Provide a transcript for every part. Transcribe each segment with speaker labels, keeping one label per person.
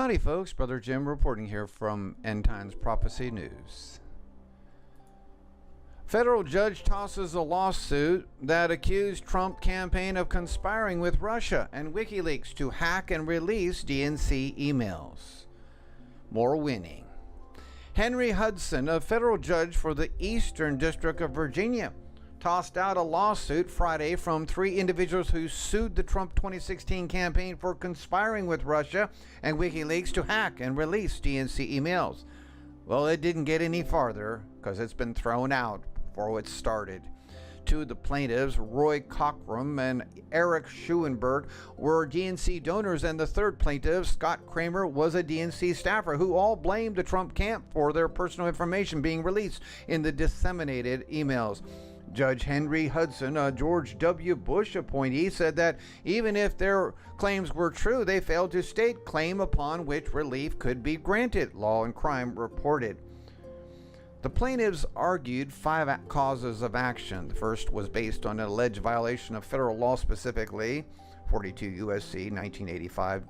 Speaker 1: Howdy folks, Brother Jim reporting here from End Times Prophecy News. Federal judge tosses a lawsuit that accused Trump campaign of conspiring with Russia and WikiLeaks to hack and release DNC emails. More winning. Henry Hudson, a federal judge for the Eastern District of Virginia, tossed out a lawsuit Friday from 3 individuals who sued the Trump 2016 campaign for conspiring with Russia and WikiLeaks to hack and release DNC emails. Well, it didn't get any farther because it's been thrown out before it started. 2 of the plaintiffs, Roy Cockrum and Eric Schuenberg, were DNC donors, and the third plaintiff, Scott Kramer, was a DNC staffer who all blamed the Trump camp for their personal information being released in the disseminated emails. Judge Henry Hudson, a George W. Bush appointee, said that even if their claims were true, they failed to state claim upon which relief could be granted, Law and Crime reported. The plaintiffs argued 5 causes of action. The first was based on an alleged violation of federal law, specifically 42 U.S.C. 1985,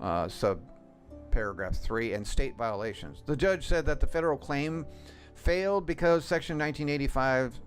Speaker 1: subparagraph 3, and state violations. The judge said that the federal claim failed because Section 1985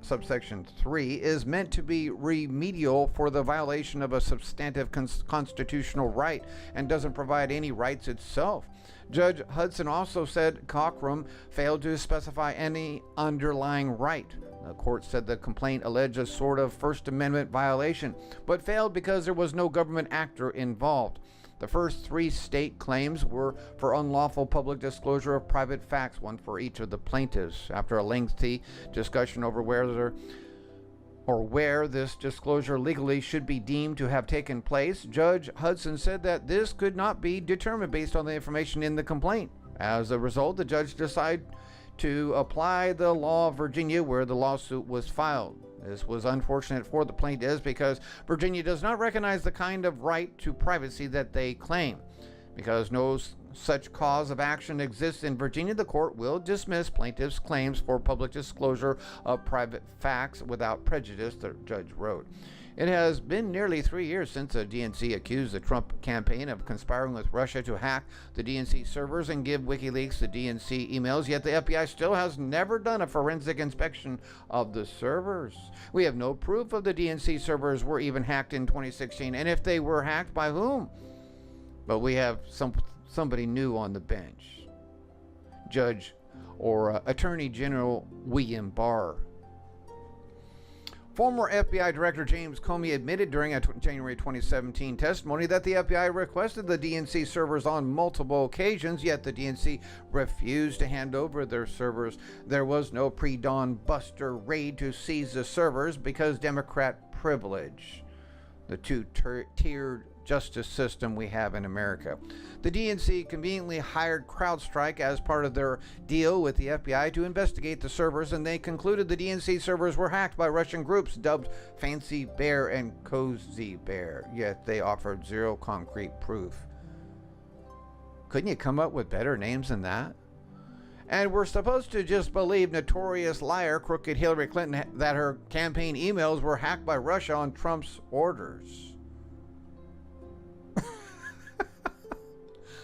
Speaker 1: subsection 3 is meant to be remedial for the violation of a substantive constitutional right and doesn't provide any rights itself. Judge Hudson also said Cockrum failed to specify any underlying right. The court said the complaint alleged a sort of First Amendment violation, but failed because there was no government actor involved. The first 3 state claims were for unlawful public disclosure of private facts, one for each of the plaintiffs. After a lengthy discussion over where this disclosure legally should be deemed to have taken place, Judge Hudson said that this could not be determined based on the information in the complaint. As a result, the judge decided to apply the law of Virginia where the lawsuit was filed. This was unfortunate for the plaintiffs because Virginia does not recognize the kind of right to privacy that they claim. Because no such cause of action exists in Virginia, the court will dismiss plaintiffs' claims for public disclosure of private facts without prejudice, the judge wrote. It has been nearly 3 years since the DNC accused the Trump campaign of conspiring with Russia to hack the DNC servers and give WikiLeaks the DNC emails, yet the FBI still has never done a forensic inspection of the servers. We have no proof of the DNC servers were even hacked in 2016, and if they were hacked, by whom? But we have somebody new on the bench. Attorney General William Barr. Former FBI Director James Comey admitted during a January 2017 testimony that the FBI requested the DNC servers on multiple occasions, yet the DNC refused to hand over their servers. There was no pre-dawn buster raid to seize the servers because Democrat privilege. The two-tiered justice system we have in America. The DNC conveniently hired CrowdStrike as part of their deal with the FBI to investigate the servers, and they concluded the DNC servers were hacked by Russian groups dubbed Fancy Bear and Cozy Bear, yet they offered zero concrete proof. Couldn't you come up with better names than that? And we're supposed to just believe notorious liar, crooked Hillary Clinton, that her campaign emails were hacked by Russia on Trump's orders.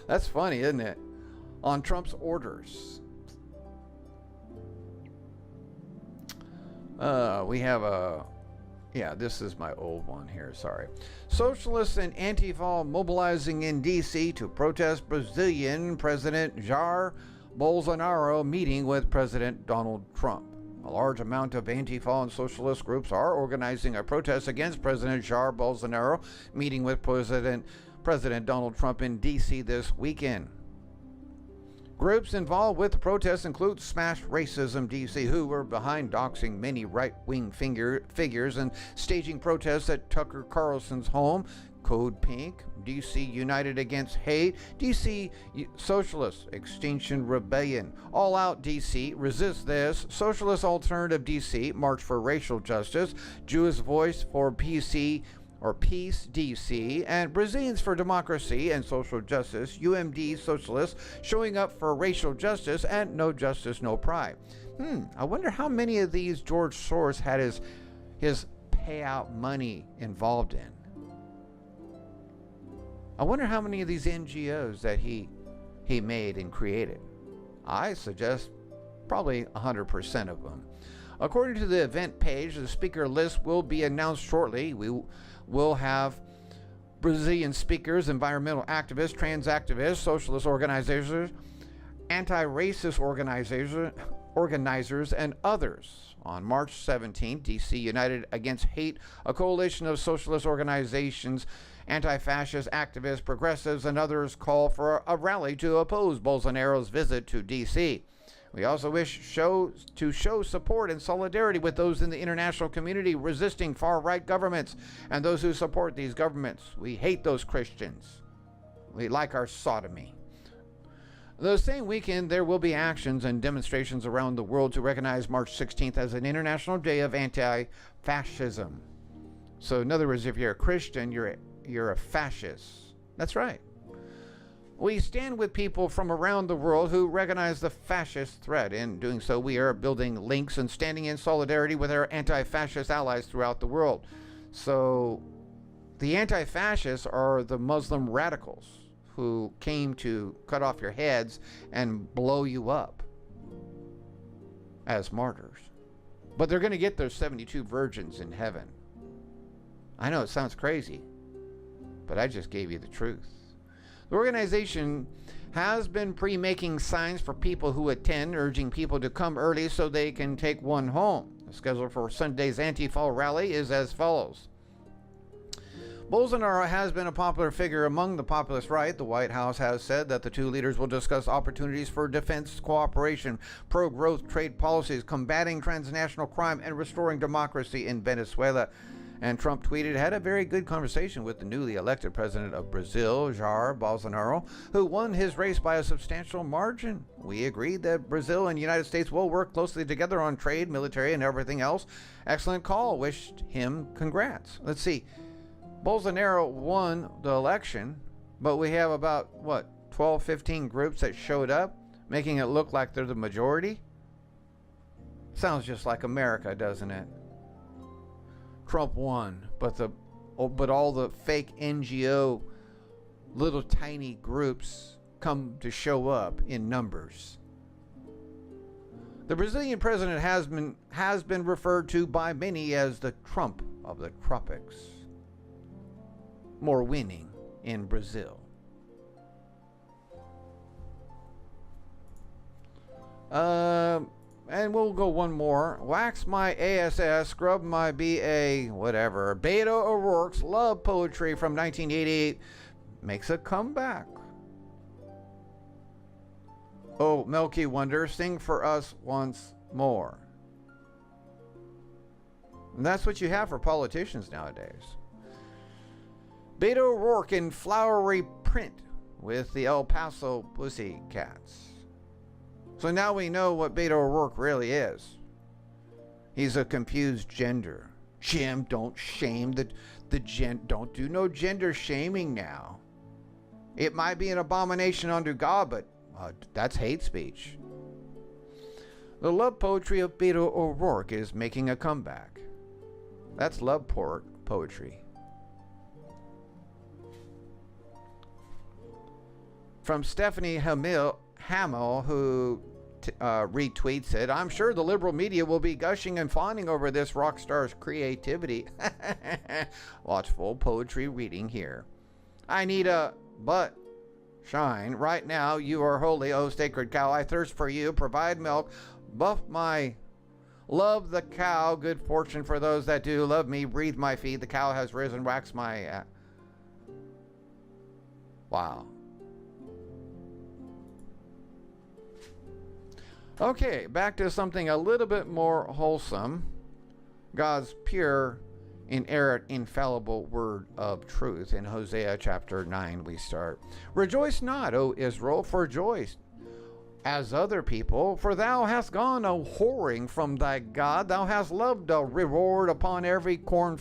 Speaker 1: That's funny, isn't it? On Trump's orders. This is my old one here, sorry. Socialists and Antifa mobilizing in D.C. to protest Brazilian President Jair Bolsonaro meeting with President Donald Trump. A large amount of Antifa and socialist groups are organizing a protest against President Jair Bolsonaro meeting with President Donald Trump in D.C. this weekend. Groups involved with the protests include Smash Racism DC, who were behind doxing many right-wing figures and staging protests at Tucker Carlson's home, Code Pink, DC United Against Hate, DC Socialists, Extinction Rebellion, All Out DC, Resist This, Socialist Alternative DC, March for Racial Justice, Jewish Voice for PC or Peace DC, and Brazilians for Democracy and Social Justice, UMD Socialists, showing up for racial justice and No Justice, No Pride. I wonder how many of these George Soros had his payout money involved in. I wonder how many of these NGOs that he made and created. I suggest probably 100% of them. According to the event page, the speaker list will be announced shortly. We will have Brazilian speakers, environmental activists, trans activists, socialist organizers, anti-racist organizers, and others. On March 17th, DC United Against Hate, a coalition of socialist organizations, anti-fascist activists, progressives, and others call for a rally to oppose Bolsonaro's visit to DC. We also wish to show support and solidarity with those in the international community resisting far-right governments and those who support these governments. We hate those Christians. We like our sodomy. The same weekend, there will be actions and demonstrations around the world to recognize March 16th as an International Day of Anti-Fascism. So, in other words, if you're a Christian, you're a fascist. That's right. We stand with people from around the world who recognize the fascist threat. In doing so, we are building links and standing in solidarity with our anti-fascist allies throughout the world. So, the anti-fascists are the Muslim radicals who came to cut off your heads and blow you up as martyrs. But they're going to get those 72 virgins in heaven. I know it sounds crazy, but I just gave you the truth. The organization has been pre-making signs for people who attend, urging people to come early so they can take one home. The schedule for Sunday's Antifa rally is as follows. Bolsonaro has been a popular figure among the populist right. The White House has said that the two leaders will discuss opportunities for defense cooperation, pro-growth trade policies, combating transnational crime, and restoring democracy in Venezuela. And Trump tweeted, had a very good conversation with the newly elected president of Brazil, Jair Bolsonaro, who won his race by a substantial margin. We agreed that Brazil and the United States will work closely together on trade, military, and everything else. Excellent call. Wished him congrats. Let's see. Bolsonaro won the election, but we have about, 12, 15 groups that showed up, making it look like they're the majority? Sounds just like America, doesn't it? Trump won, but all the fake NGO little tiny groups come to show up in numbers. The Brazilian president has been referred to by many as the Trump of the tropics. More winning in Brazil. And we'll go one more. Wax my ASS, scrub my BA, whatever. Beto O'Rourke's love poetry from 1988 makes a comeback. Oh, Milky Wonder, sing for us once more. And that's what you have for politicians nowadays. Beto O'Rourke in flowery print with the El Paso Pussycats. So now we know what Beto O'Rourke really is. He's a confused gender. Jim, don't shame don't do no gender shaming now. It might be an abomination unto God, but that's hate speech. The love poetry of Beto O'Rourke is making a comeback. That's love poetry. From Stephanie Hamill, who retweets it, I'm sure the liberal media will be gushing and fawning over this rock star's creativity. Watchful poetry reading here. I need a butt shine. Right now you are holy, O sacred cow. I thirst for you. Provide milk. Buff my love the cow. Good fortune for those that do. Love me. Breathe my feet. The cow has risen. Wax my... Wow. Okay, back to something a little bit more wholesome. God's pure, inerrant, infallible word of truth. In Hosea chapter 9 we start. Rejoice not, O Israel, for rejoice as other people, for thou hast gone a whoring from thy God. Thou hast loved a reward upon every corn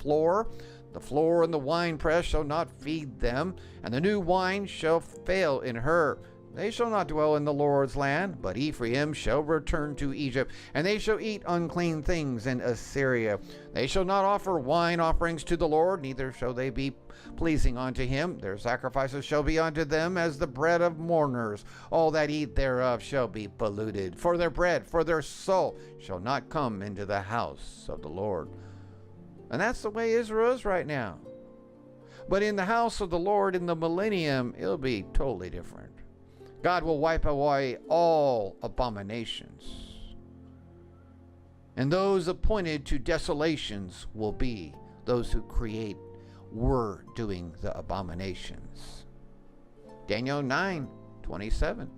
Speaker 1: floor. The floor and the winepress shall not feed them, and the new wine shall fail in her. They shall not dwell in the Lord's land, but Ephraim shall return to Egypt, and they shall eat unclean things in Assyria. They shall not offer wine offerings to the Lord, neither shall they be pleasing unto him. Their sacrifices shall be unto them as the bread of mourners. All that eat thereof shall be polluted. For their bread, for their soul, shall not come into the house of the Lord. And that's the way Israel is right now. But in the house of the Lord in the millennium, it'll be totally different. God will wipe away all abominations. And those appointed to desolations will be those who were doing the abominations. Daniel 9:27.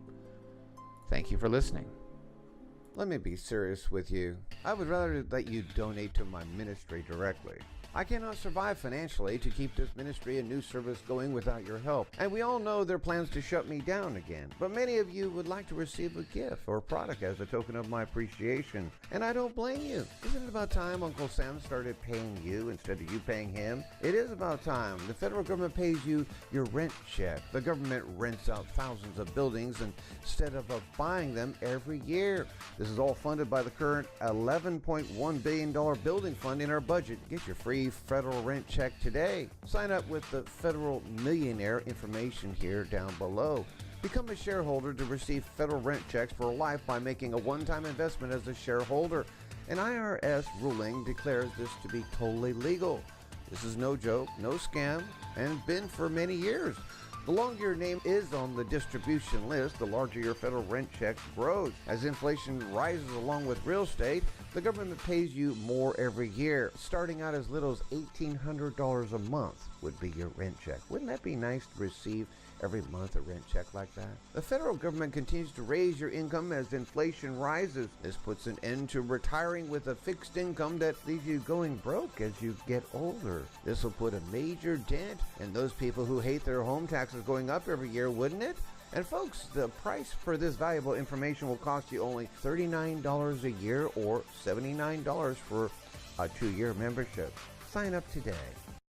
Speaker 1: Thank you for listening. Let me be serious with you. I would rather that you donate to my ministry directly. I cannot survive financially to keep this ministry and news service going without your help. And we all know there are plans to shut me down again. But many of you would like to receive a gift or product as a token of my appreciation. And I don't blame you. Isn't it about time Uncle Sam started paying you instead of you paying him? It is about time. The federal government pays you your rent check. The government rents out thousands of buildings instead of buying them every year. This is all funded by the current $11.1 billion building fund in our budget. Get your free federal rent check today. Sign up with the Federal Millionaire information here down below. Become a shareholder to receive federal rent checks for life by making a one-time investment as a shareholder. An IRS ruling declares this to be totally legal. This is no joke, no scam, and been for many years. The longer your name is on the distribution list, the larger your federal rent check grows. As inflation rises along with real estate, the government pays you more every year. Starting out as little as $1,800 a month would be your rent check. Wouldn't that be nice to receive every month a rent check like that? The federal government continues to raise your income as inflation rises. This puts an end to retiring with a fixed income that leaves you going broke as you get older. This will put a major dent in those people who hate their home taxes going up every year, wouldn't it? And folks, the price for this valuable information will cost you only $39 a year or $79 for a 2-year membership. Sign up today.